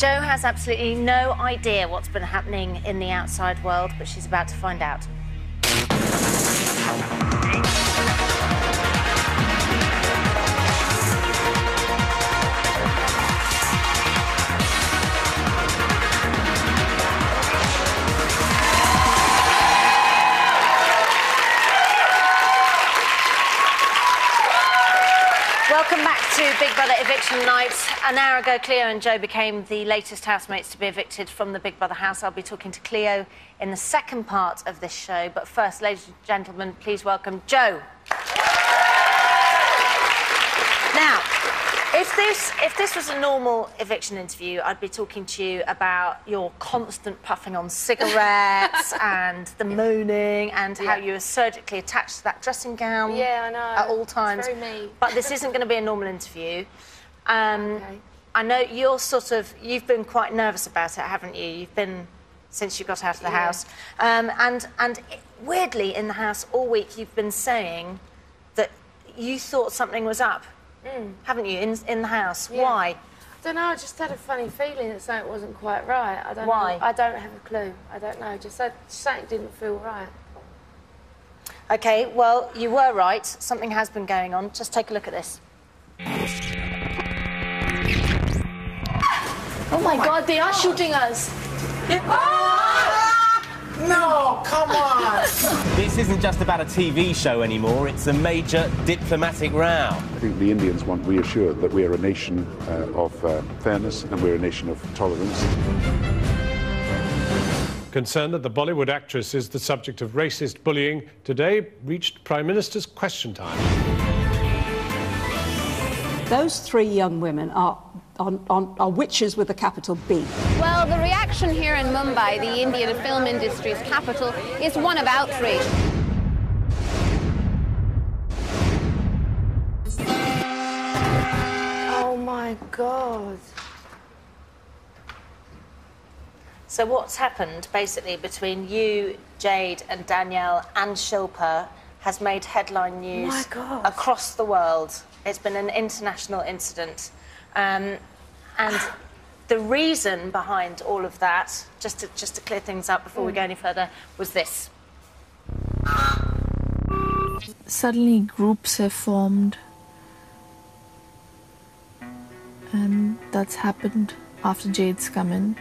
Jo has absolutely no idea what's been happening in the outside world, but she's about to find out. Welcome back to Big Brother Eviction Night. An hour ago, Cleo and Jo became the latest housemates to be evicted from the Big Brother house. I'll be talking to Cleo in the second part of this show. But first, ladies and gentlemen, please welcome Jo. Now, if this was a normal eviction interview, I'd be talking to you about your constant puffing on cigarettes and the moaning and how you were surgically attached to that dressing gown at all times. It's very me. But this isn't going to be a normal interview. Okay. I know you've been quite nervous about it, haven't you? You've been since you got out of the house. And weirdly, in the house all week, you've been saying that you thought something was up. Haven't you, in the house? Yeah. Why? I don't know, I just had a funny feeling that something wasn't quite right. I don't Why? know. I don't have a clue. I don't know, just something didn't feel right. OK, well, you were right. Something has been going on. Just take a look at this. Oh my God, they are shooting us! No, come on! This isn't just about a TV show anymore, it's a major diplomatic row. I think the Indians want reassured that we are a nation of fairness and we're a nation of tolerance. Concerned that the Bollywood actress is the subject of racist bullying, today reached Prime Minister's question time. Those three young women are witches with a capital B. Well, the reaction here in Mumbai, the Indian film industry's capital, is one of outrage. Oh my God. So what's happened, basically, between you, Jade and Danielle and Shilpa has made headline news across the world. It's been an international incident. And the reason behind all of that, just to clear things up before we go any further, was this. Suddenly groups have formed. And that's happened after Jade's come in.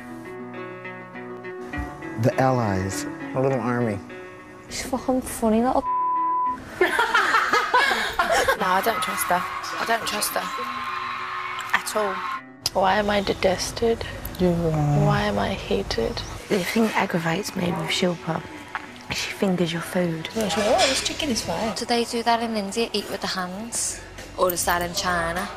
The Allies, a little army. She's fucking funny little No, I don't trust her. I don't trust her. At all. Why am I detested? Why am I hated? The thing that aggravates me with Shilpa, she fingers your food. Oh, this chicken is fire. Do they do that in India, eat with the hands? Or is that in China?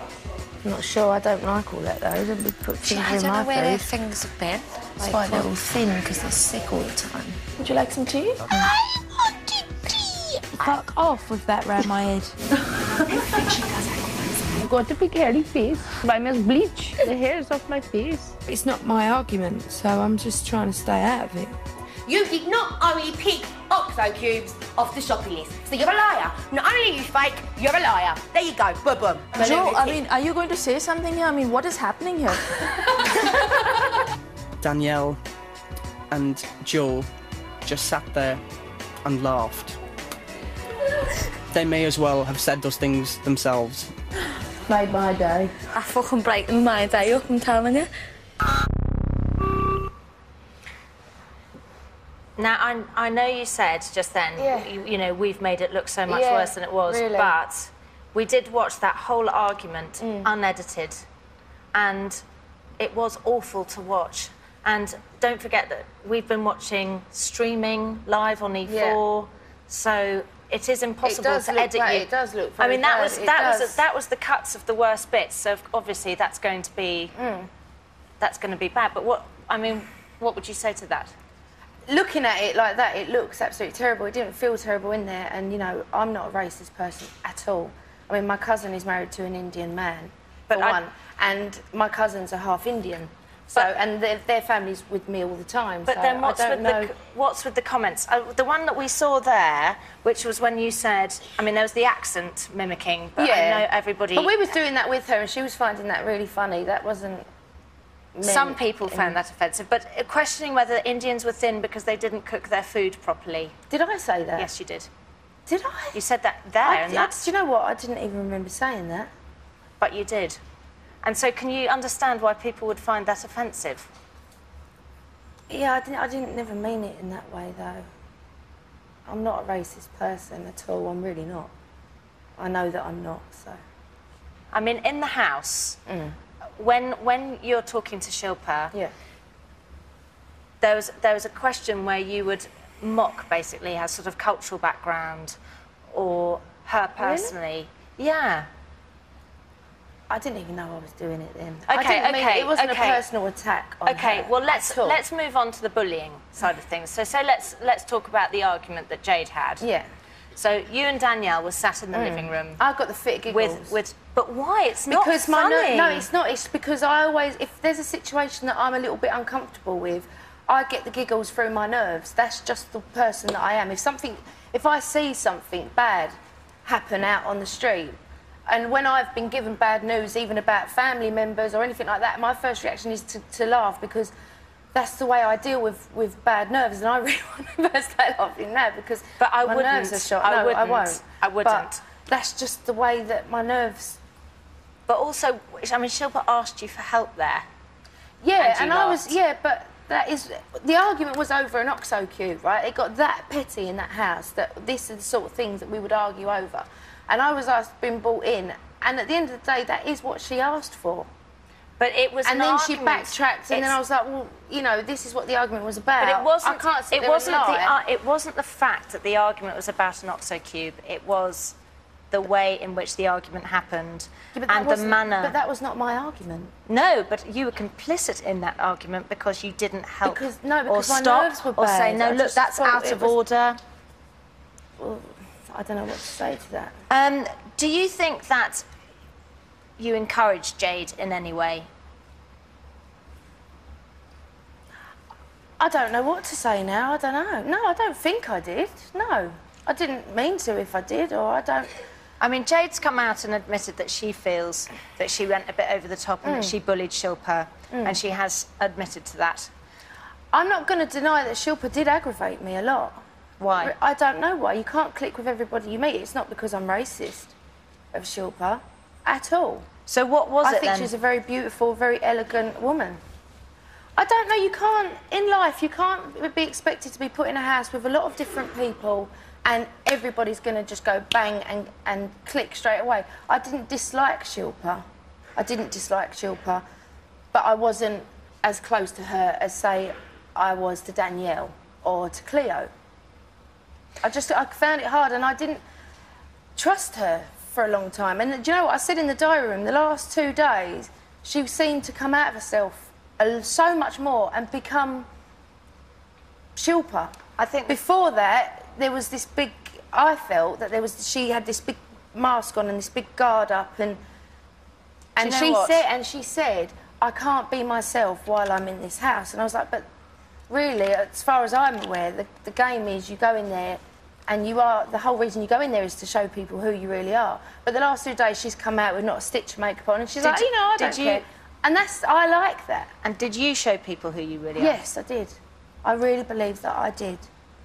I'm not sure, I don't like all that though. They put fingers in my I don't know where food. their fingers have been. That's why they're all thin, because they're sick all the time. Would you like some tea? I wanted tea! Fuck off with that round my head. I've got a big hairy face. I must bleach the hairs off my face. It's not my argument, so I'm just trying to stay out of it. You did not only pick OXO cubes off the shopping list, so you're a liar. Not only are you fake, you're a liar. There you go, boom, boom. Jo, I mean, are you going to say something here? I mean, what is happening here? Danielle and Joe just sat there and laughed. They may as well have said those things themselves. Made my day. I fucking brightened my day up, I'm telling you. Now, I know you said just then, you know, we've made it look so much worse than it was, really. but we did watch that whole argument unedited, and it was awful to watch. And don't forget that we've been watching streaming live on E4, so it is impossible to edit you. It does look very I mean, that bad. was the cuts of the worst bits. So obviously that's going to be bad. But what would you say to that? Looking at it like that, it looks absolutely terrible. It didn't feel terrible in there, and you know, I'm not a racist person at all. I mean, my cousin is married to an Indian man, for one, and my cousins are half Indian. So, and their family's with me all the time. But so then what's with the comments? The one that we saw there, which was when you said, I mean, there was the accent mimicking, but I know everybody... But we was doing that with her, and she was finding that really funny. That wasn't... Some people found that offensive, but questioning whether Indians were thin because they didn't cook their food properly. Did I say that? Yes, you did. Did I? You said that there, do you know what? I didn't even remember saying that. But you did. And so can you understand why people would find that offensive? Yeah, I didn't never mean it in that way, though. I'm not a racist person at all. I'm really not. I know that I'm not, so... I mean, in the house, when you're talking to Shilpa, there was a question where you would mock, basically, her sort of cultural background or her personally. Really? Yeah. I didn't even know I was doing it then. Okay, it wasn't a personal attack on her well, let's move on to the bullying side of things. So let's talk about the argument that Jade had. Yeah. So you and Danielle were sat in the living room. I got the fit giggles. But why? It's not because funny. No, it's not. It's because I always, if there's a situation that I'm a little bit uncomfortable with, I get the giggles through my nerves. That's just the person that I am. If I see something bad happen out on the street, and when I've been given bad news, even about family members or anything like that, my first reaction is to laugh, because that's the way I deal with bad nerves, and I really want to burst out laughing now because my nerves are shot. No, I won't. I wouldn't. But that's just the way that my nerves... But also, I mean, Shilpa asked you for help there. Yeah, and I was... Yeah, but that is... The argument was over an OXO cube, right? It got that petty in that house that this is the sort of things that we would argue over. And I was been brought in, and at the end of the day, that is what she asked for. But it was and then she backtracked, and then I was like, well, you know, this is what the argument was about. But it wasn't. I can't sit there and lie. It wasn't the fact that the argument was about an OXO cube. It was the way in which the argument happened and the manner. But that was not my argument. No, but you were complicit in that argument because you didn't help because or my stop nerves were or bad. say, no, look, that's out of order. Well, I don't know what to say to that. Do you think that you encouraged Jade in any way? I don't know what to say now. I don't know. No, I don't think I did. No. I didn't mean to if I did, or I don't... I mean, Jade's come out and admitted that she feels that she went a bit over the top and that she bullied Shilpa, and she has admitted to that. I'm not going to deny that Shilpa did aggravate me a lot. Why? I don't know why. You can't click with everybody you meet. It's not because I'm racist of Shilpa at all. So what was it then? I think she's a very beautiful, very elegant woman. I don't know, you can't, in life, you can't be expected to be put in a house with a lot of different people and everybody's going to just go bang and click straight away. I didn't dislike Shilpa. But I wasn't as close to her as, say, I was to Danielle or to Cleo. I found it hard, and I didn't trust her for a long time. And do you know what I said in the diary room? The last 2 days, she seemed to come out of herself so much more and become Shilpa. I think before that, there was this big... I felt that she had this big mask on and this big guard up, and she said, I can't be myself while I'm in this house. And I was like, but really, as far as I'm aware, the game is you go in there and the whole reason you go in there is to show people who you really are. But the last 2 days, she's come out with not a stitch of makeup on, and she's like, I don't care. And I like that. And did you show people who you really are? Yes, I did. I really believe that I did.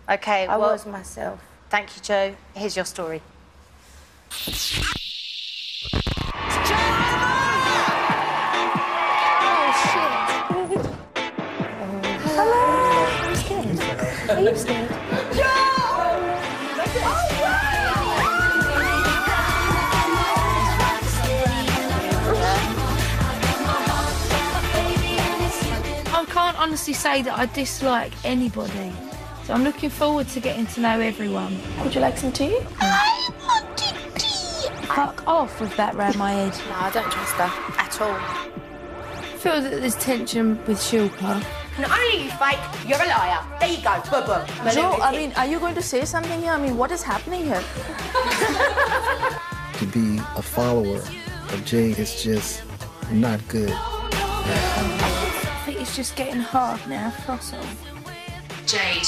OK, I was myself. Thank you, Jo. Here's your story. Hello. I'm scared. Are you scared? I can't honestly say that I dislike anybody, so I'm looking forward to getting to know everyone. Would you like some tea? I wanted tea! Fuck off with that round my head. No, I don't trust her at all. I feel that there's tension with Shilpa. Not only are you fake, you're a liar. There you go, boom. Jo, I mean, are you going to say something here? I mean, what is happening here? To be a follower of Jade is just not good. I think it's just getting hard now for us all. Jade.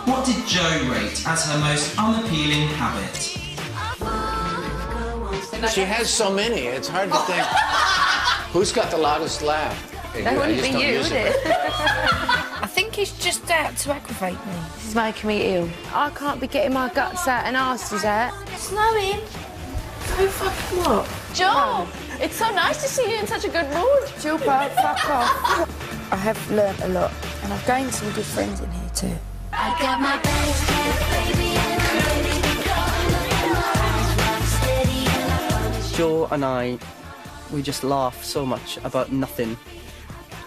What did Jo rate as her most unappealing habit? She has so many, it's hard to think Who's got the loudest laugh? That wouldn't be you, would it? I think he's just out to aggravate me. He's making me ill. I can't be getting my guts out and arses out. Snowing? Go fucking what? Joel, it's so nice to see you in such a good mood. Jilpa, fuck off. I have learnt a lot, and I've gained some good friends in here too. I got my bags packed, baby, and I'm ready to go. Joe and I, we just laugh so much about nothing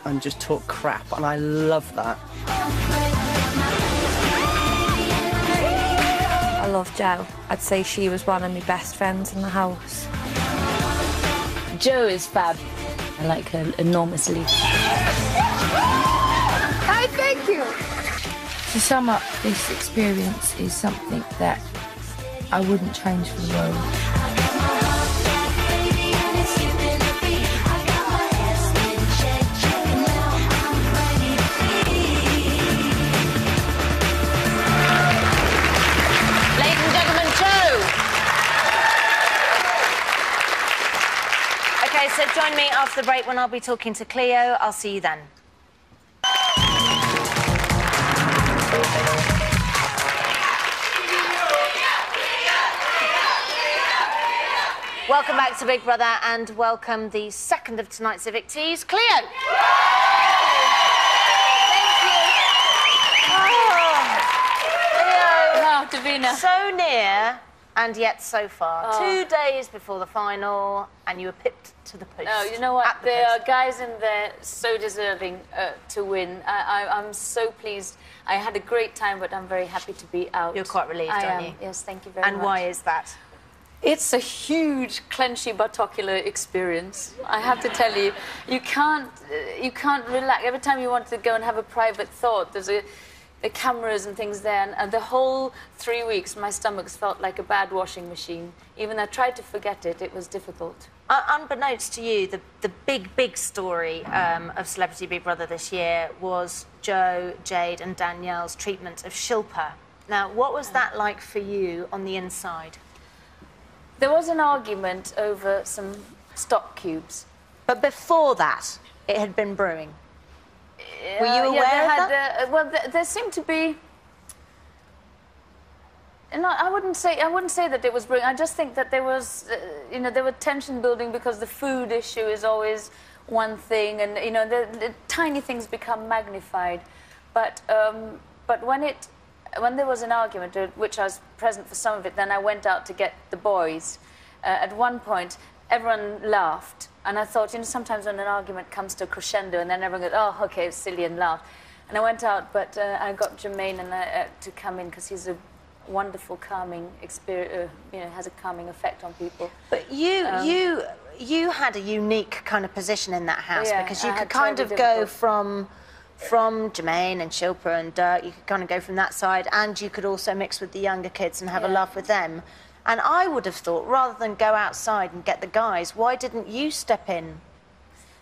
and just talk crap, and I love that. I love Jo. I'd say she was one of my best friends in the house. Jo is fab. I like her enormously. Hi, thank you. To sum up, this experience is something that I wouldn't change for the world. So join me after the break when I'll be talking to Cleo. I'll see you then. Welcome back to Big Brother and welcome the second of tonight's evictees, Cleo. Thank you. Oh, Cleo. Davina. So near and yet so far. 2 days before the final and you were pipped to the post. No, you know what? There are guys in there so deserving to win. I'm so pleased. I had a great time, but I'm very happy to be out. You're quite relieved, aren't you? Yes, thank you very much. And why is that? It's a huge clenchy buttocular experience. I have to tell you, you can't relax. Every time you want to go and have a private thought, there's the cameras and things there, and the whole 3 weeks my stomach's felt like a bad washing machine. Even though I tried to forget it, it was difficult. Unbeknownst to you, the big story of Celebrity Big Brother this year was Jo, Jade and Danielle's treatment of Shilpa. Now, what was that like for you on the inside? There was an argument over some stock cubes. But before that, it had been brewing. Were you aware of that? Well, there seemed to be. No, I wouldn't say that it was brewing. I just think that there was, there were tension building because the food issue is always one thing, and the tiny things become magnified. But when there was an argument, which I was present for some of it, then I went out to get the boys. At one point, everyone laughed. And I thought, sometimes when an argument comes to a crescendo and then everyone goes, oh, OK, it's silly, and laughed. And I went out, but I got Jermaine to come in because he's a wonderful calming experience, has a calming effect on people. But you had a unique kind of position in that house because you could kind of go from Jermaine and Shilpa and Dirk, you could kind of go from that side, and you could also mix with the younger kids and have a laugh with them. And I would have thought, rather than go outside and get the guys, why didn't you step in?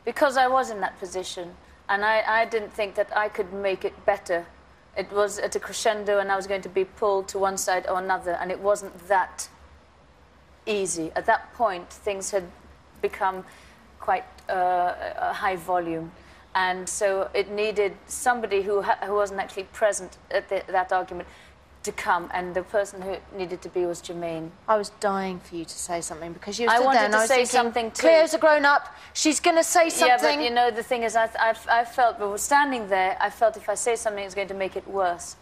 Because I was in that position, and I didn't think that I could make it better. It was at a crescendo, and I was going to be pulled to one side or another, and it wasn't that easy. At that point, things had become quite a high volume. And so it needed somebody who wasn't actually present at that argument to come, and the person who needed to be was Jermaine. I was dying for you to say something because you stood there and I was say thinking, something too. Cleo's a grown-up, she's going to say something. Yeah, but the thing is, I felt, but standing there, I felt if I say something, it's going to make it worse.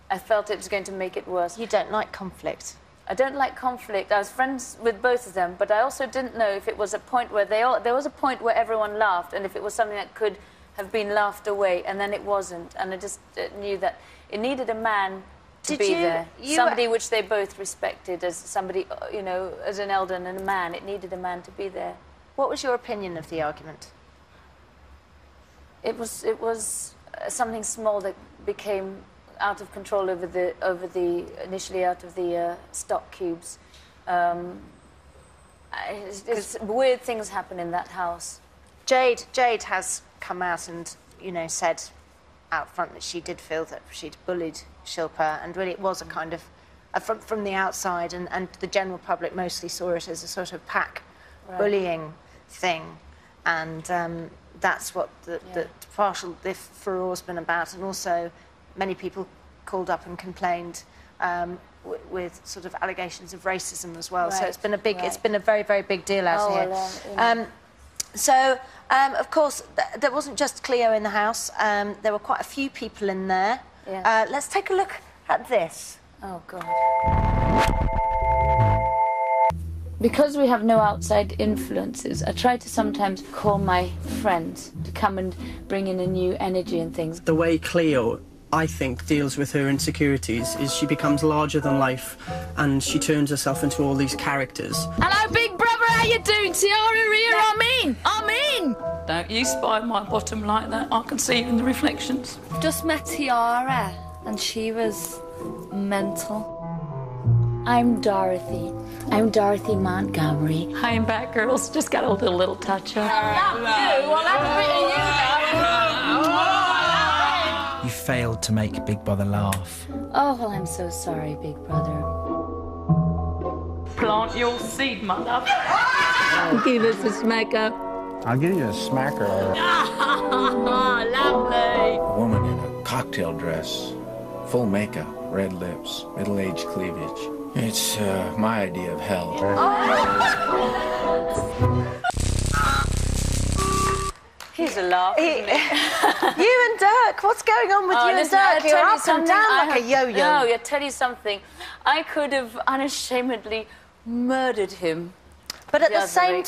I felt it was going to make it worse. You don't like conflict. I don't like conflict. I was friends with both of them, but I also didn't know if it was a point where there was a point where everyone laughed, and if it was something that could have been laughed away, and then it wasn't. And I just knew that it needed a man to be there. Somebody which they both respected as somebody, as an elder and a man. It needed a man to be there. What was your opinion of the argument? It was something small that became out of control over the initially out of the stock cubes. Weird things happen in that house. Jade has come out and said out front that she did feel that she'd bullied Shilpa, and really it was a kind of from the outside, and the general public mostly saw it as a sort of pack bullying thing. and that's what the partial furore has been about. And also, many people called up and complained with sort of allegations of racism as well. So it's been it's been a very, very big deal out here. Of course, there wasn't just Cleo in the house. There were quite a few people in there. Yeah. Let's take a look at this. Oh, God. Because we have no outside influences, I try to sometimes call my friends to come and bring in a new energy and things. The way Cleo, I think, deals with her insecurities is she becomes larger than life and she turns herself into all these characters. Hello, big brother, how you doing? Tiara here, I'm in! Don't you spy my bottom like that. I can see you in the reflections. Just met Tiara and she was mental. I'm Dorothy. I'm Dorothy Montgomery. I am back, girls. Just got a little touch up. You failed to make Big Brother laugh. Oh, well, I'm so sorry, Big Brother. Plant your seed, my love. Give us a smacker. I'll give you a smacker. Lovely. A woman in a cocktail dress, full makeup, red lips, middle-aged cleavage. It's my idea of hell. He's a laugh, isn't he? You and Dirk, what's going on with you and Dirk? You're up and down like a yo-yo. No, I'll tell you something. I could have unashamedly murdered him. But at the same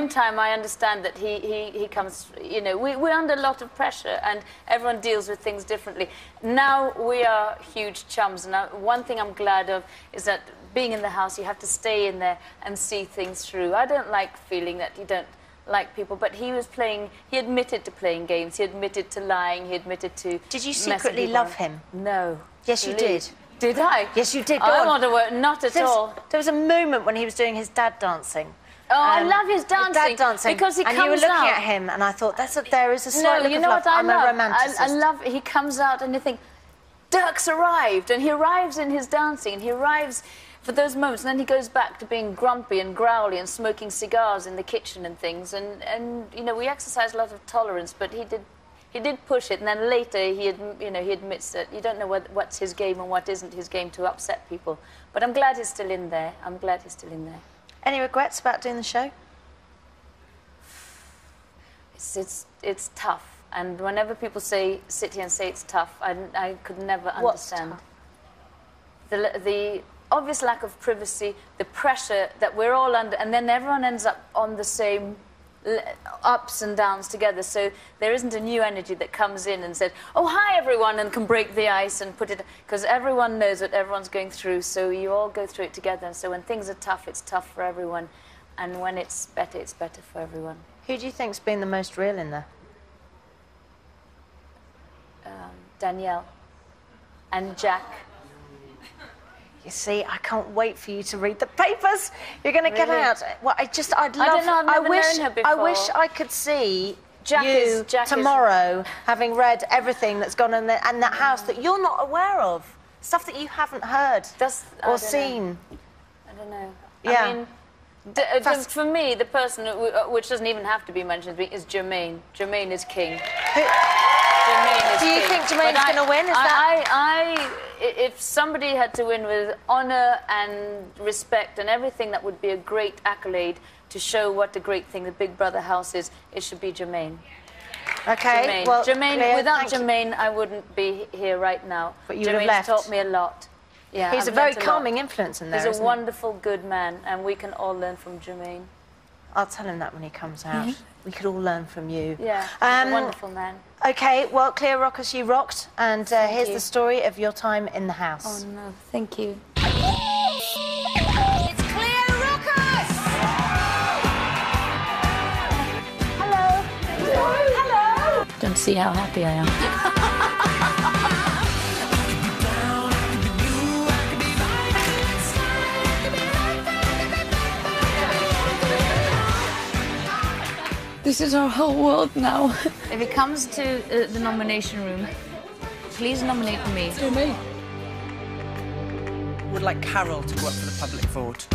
time, I understand that he comes. You know, we're under a lot of pressure, and everyone deals with things differently. Now we are huge chums, and one thing I'm glad of is that being in the house, you have to stay in there and see things through. I don't like feeling that you don't like people, but he was playing. He admitted to playing games. He admitted to lying. He admitted to. Did you secretly love him? No. Yes, you did. Did I? Yes, you did. Go I on. want to work. Not at all. There was a moment when he was doing his dad dancing. Oh, I love his dancing. Dad dancing. Because he comes out. And you were looking out. at him, and I thought, there is a slight look you of know love. what I I'm love? a romanticist. I love he comes out and you think, Dirk's arrived, and he arrives in his dancing, and he arrives for those moments, and then he goes back to being grumpy and growly and smoking cigars in the kitchen and things, and you know, we exercise a lot of tolerance, but he did push it, and then later he admits that you don't know what's his game and what isn't his game to upset people. But I'm glad he's still in there. I'm glad he's still in there. Any regrets about doing the show? It's tough, and whenever people sit here and say it's tough, I could never understand. The obvious lack of privacy, the pressure that we're all under, and then everyone ends up on the same ups and downs together, so there isn't a new energy that comes in and says, oh, hi, everyone, and can break the ice and put it... Because everyone knows what everyone's going through, so you all go through it together. So when things are tough, it's tough for everyone, and when it's better for everyone. Who do you think's been the most real in there? Danielle and Jack. You see, I can't wait for you to read the papers. You're going to get out. Well, I'd love... I don't know, I've never known her before. I wish I could see you tomorrow having read everything that's gone in there, and that house that you're not aware of. Stuff that you haven't heard or seen. I don't know. Yeah. I mean, for me, the person which doesn't even have to be mentioned is Jermaine. Jermaine is king. Do you think Jermaine's going to win? If somebody had to win with honour and respect and everything, that would be a great accolade to show what a great thing the Big Brother house is. It should be Jermaine. Okay. Jermaine. Well, Jermaine, without Jermaine, I wouldn't be here right now. But you would have left. Jermaine's taught me a lot. Yeah, he's a very calming influence in there. He's a wonderful, good man, and we can all learn from Jermaine. I'll tell him that when he comes out. We could all learn from you. Yeah, he's a wonderful man. OK, well, Cleo Rockers, you rocked, and here's the story of your time in the house. Oh, no, thank you. It's Cleo Rockers! Hello. Hello. Don't see how happy I am. This is our whole world now. If it comes to the nomination room, please nominate me. Do me. Would like Carol to go up for the public vote.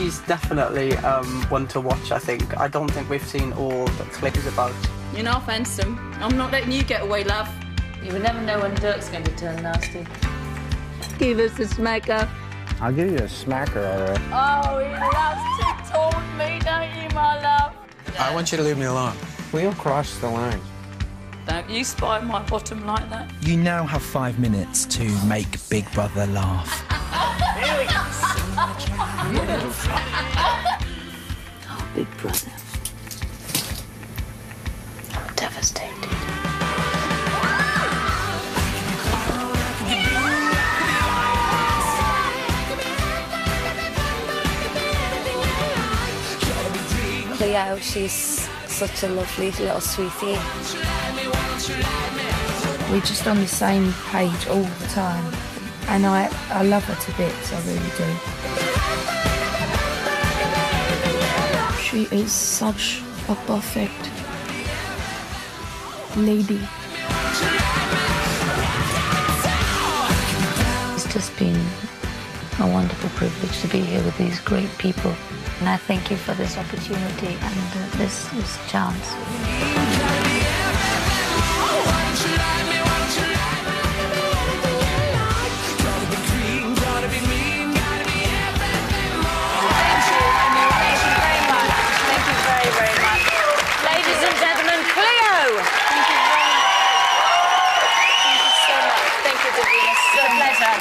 she's definitely one to watch, I think. I don't think we've seen all that Click is about. You're not handsome. I'm not letting you get away, love. You will never know when Dirk's going to turn nasty. Give us a smacker. I'll give you a smacker, all right. Oh, he loves to taunt me, don't you, my love? I want you to leave me alone. We'll cross the line. Don't you spy my bottom like that. You now have 5 minutes to make Big Brother laugh. Oh, Big Brother. I'm devastated. Cleo, she's such a lovely little sweetie. We're just on the same page all the time. And I love her to bits, I really do. She is such a perfect lady. It's just been a wonderful privilege to be here with these great people. And I thank you for this opportunity and this chance.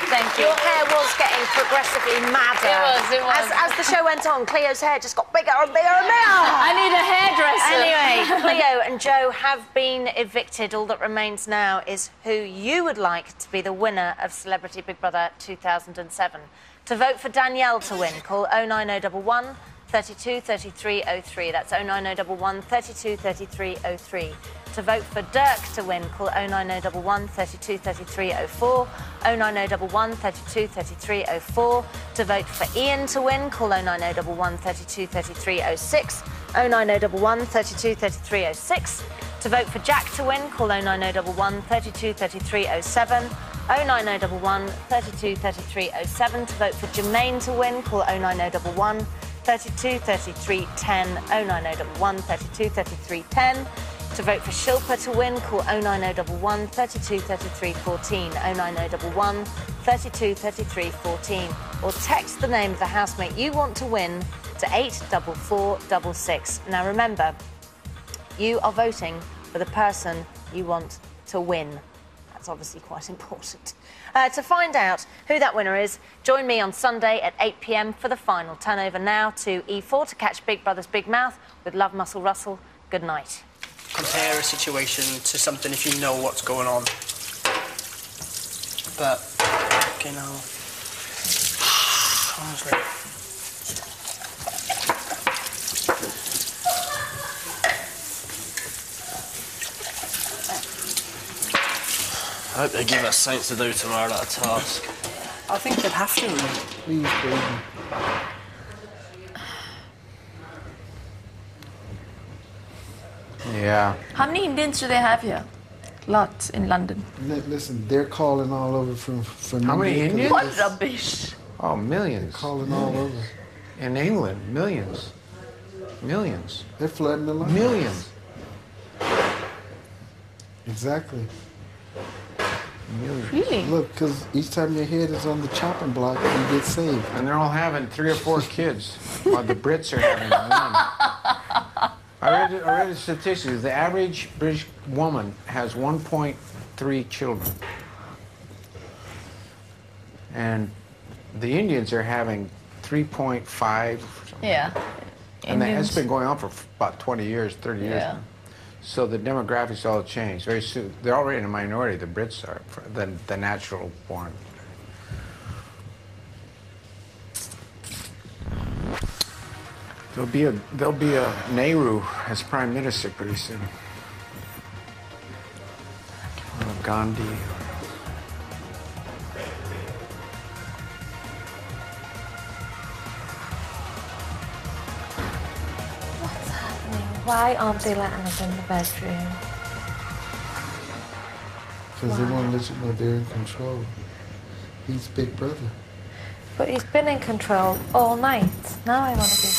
Thank you. Your hair was getting progressively madder. It was. As the show went on, Cleo's hair just got bigger and bigger and bigger. I need a hairdresser. Anyway, Cleo and Joe have been evicted. All that remains now is who you would like to be the winner of Celebrity Big Brother 2007. To vote for Danielle to win, call 09011 32 33 03. That's 09011 32 33 03. To vote for Dirk to win, call 09011 32 33 04. 09011 32 33 04. To vote for Ian to win, call 09011 32 33 06. 09011 32 33 06. To vote for Jack to win, call 09011 32 33 07. 09011 32 33 07. To vote for Jermaine to win, call 09011 32 33 10. 09011 32 33 10. To vote for Shilpa to win, call 09011 32 33 14. 09011 32 33 14. Or text the name of the housemate you want to win to 84466. Now remember, you are voting for the person you want to win. That's obviously quite important. To find out who that winner is, join me on Sunday at 8 p.m. for the final. Turn over now to E4 to catch Big Brother's Big Mouth with Love Muscle Russell. Good night. Compare a situation to something if you know what's going on. But, you know, honestly. I hope they give us something to do tomorrow, that task. I think they'd have to. Please, baby. Yeah. How many Indians do they have here? Lots in London. Listen, they're calling all over from How many India. Indians? What rubbish. Oh, millions. They're calling all over. In England, millions. Millions. They're flooding the line. Millions. Exactly. Millions. Really? Look, because each time your head is on the chopping block, you get saved. And they're all having 3 or 4 kids, while the Brits are having 1. I read the statistics. The average British woman has 1.3 children. And the Indians are having 3.5. Yeah. And Indians. it's been going on for about 20 years, 30 years Yeah. now. So the demographics all changed. Very soon, they're already in a minority, the Brits are, than the natural born. There'll be a Nehru as prime minister pretty soon. Or Gandhi. What's happening? Why aren't they letting us in the bedroom? Because they won't let you know they're in control. He's Big Brother. But he's been in control all night. Now I want to be